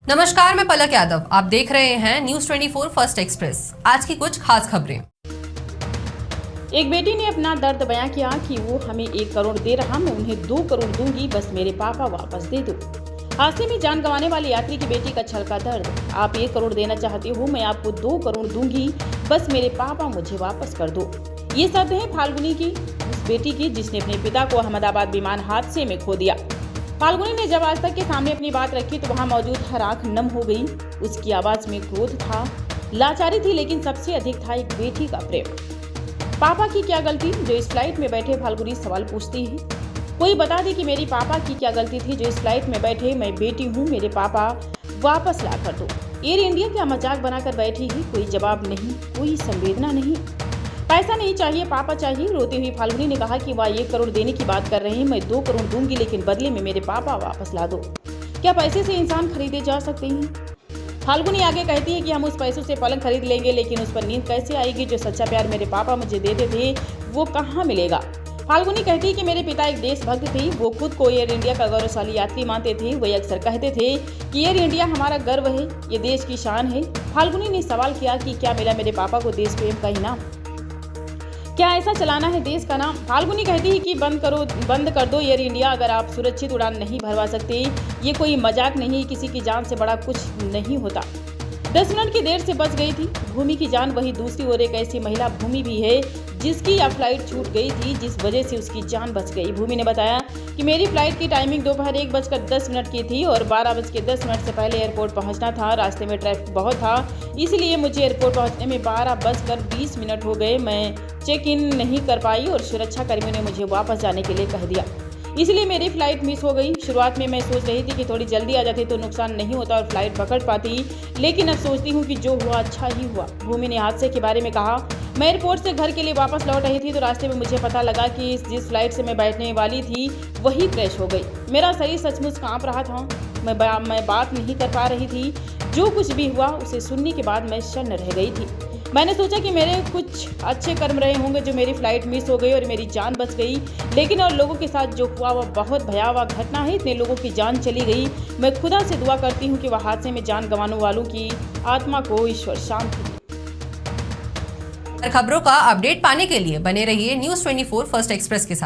नमस्कार, मैं पलक यादव। आप देख रहे हैं न्यूज 24 फर्स्ट एक्सप्रेस। आज की कुछ खास खबरें। एक बेटी ने अपना दर्द बयां किया कि वो हमें 1 करोड़ दे रहा, मैं उन्हें 2 करोड़ दूंगी, बस मेरे पापा वापस दे दो। हादसे में जान गंवाने वाली यात्री की बेटी का छलका दर्द। आप 1 करोड़ देना चाहते हो, मैं आपको 2 करोड़ दूंगी, बस मेरे पापा मुझे वापस कर दो। ये शब्द है फाल्गुनी की, उस बेटी की जिसने अपने पिता को अहमदाबाद विमान हादसे में खो दिया। फाल्गुनी ने जब आज तक के सामने अपनी बात रखी तो वहां मौजूद हर आंख नम हो गई। उसकी आवाज में क्रोध था, लाचारी थी, लेकिन सबसे अधिक था एक बेटी का प्रेम। पापा की क्या गलती जो इस फ्लाइट में बैठे, फाल्गुनी सवाल पूछती है। कोई बता दे कि मेरी पापा की क्या गलती थी जो इस फ्लाइट में बैठे, मैं बेटी हूँ, मेरे पापा वापस ला कर दो। एयर इंडिया क्या मजाक बनाकर बैठी है? कोई जवाब नहीं, कोई संवेदना नहीं। पैसा नहीं चाहिए, पापा चाहिए। रोती हुई फाल्गुनी ने कहा कि वह 1 करोड़ देने की बात कर रहे हैं, मैं 2 करोड़ दूंगी, लेकिन बदले में मेरे पापा वापस ला दो। क्या पैसे से इंसान खरीदे जा सकते हैं? फाल्गुनी आगे कहती है कि हम उस पैसों से पलंग खरीद लेंगे, लेकिन उस पर नींद कैसे आएगी? जो सच्चा प्यार मेरे पापा मुझे देते थे वो कहाँ मिलेगा? फाल्गुनी कहती है कि मेरे पिता एक देशभक्त थे, वो खुद को एयर इंडिया का गौरवशाली यात्री मानते थे। वे अक्सर कहते थे कि एयर इंडिया हमारा गर्व है, ये देश की शान है। फाल्गुनी ने सवाल किया कि क्या मिला मेरे पापा को देश प्रेम का इनाम? क्या ऐसा चलाना है देश का नाम? फाल्गुनी कहती है कि बंद कर दो एयर इंडिया, अगर आप सुरक्षित उड़ान नहीं भरवा सकते। ये कोई मजाक नहीं, किसी की जान से बड़ा कुछ नहीं होता। 10 मिनट की देर से बच गई थी भूमि की जान। वही दूसरी ओर एक ऐसी महिला भूमि भी है जिसकी यह फ्लाइट छूट गई थी, जिस वजह से उसकी जान बच गई। भूमि ने बताया कि मेरी फ्लाइट की टाइमिंग दोपहर 1:10 की थी और 12:10 से पहले एयरपोर्ट पहुंचना था। रास्ते में ट्रैफिक बहुत था, इसलिए मुझे एयरपोर्ट पहुंचने में 12:20 हो गए। मैं चेक इन नहीं कर पाई और सुरक्षा कर्मियों ने मुझे वापस जाने के लिए कह दिया, इसलिए मेरी फ्लाइट मिस हो गई। शुरुआत में मैं सोच रही थी कि थोड़ी जल्दी आ जाती तो नुकसान नहीं होता और फ्लाइट पकड़ पाती, लेकिन अब सोचती हूँ कि जो हुआ अच्छा ही हुआ। भूमि ने हादसे के बारे में कहा, मैं एयरपोर्ट से घर के लिए वापस लौट रही थी तो रास्ते में मुझे पता लगा कि जिस फ्लाइट से मैं बैठने वाली थी वही क्रैश हो गई। मेरा शरीर सचमुच कांप रहा था, मैं बात नहीं कर पा रही थी। जो कुछ भी हुआ उसे सुनने के बाद मैं शन्न रह गई थी। मैंने सोचा कि मेरे कुछ अच्छे कर्म रहे होंगे जो मेरी फ्लाइट मिस हो गई और मेरी जान बच गई, लेकिन और लोगों के साथ जो हुआ वह बहुत भयावह घटना है। इतने लोगों की जान चली गई। मैं खुदा से दुआ करती हूँ कि वह हादसे में जान गंवाने वालों की आत्मा को ईश्वर शांति दे। खबरों का अपडेट पाने के लिए बने रहिए न्यूज 24 फर्स्ट एक्सप्रेस के साथ।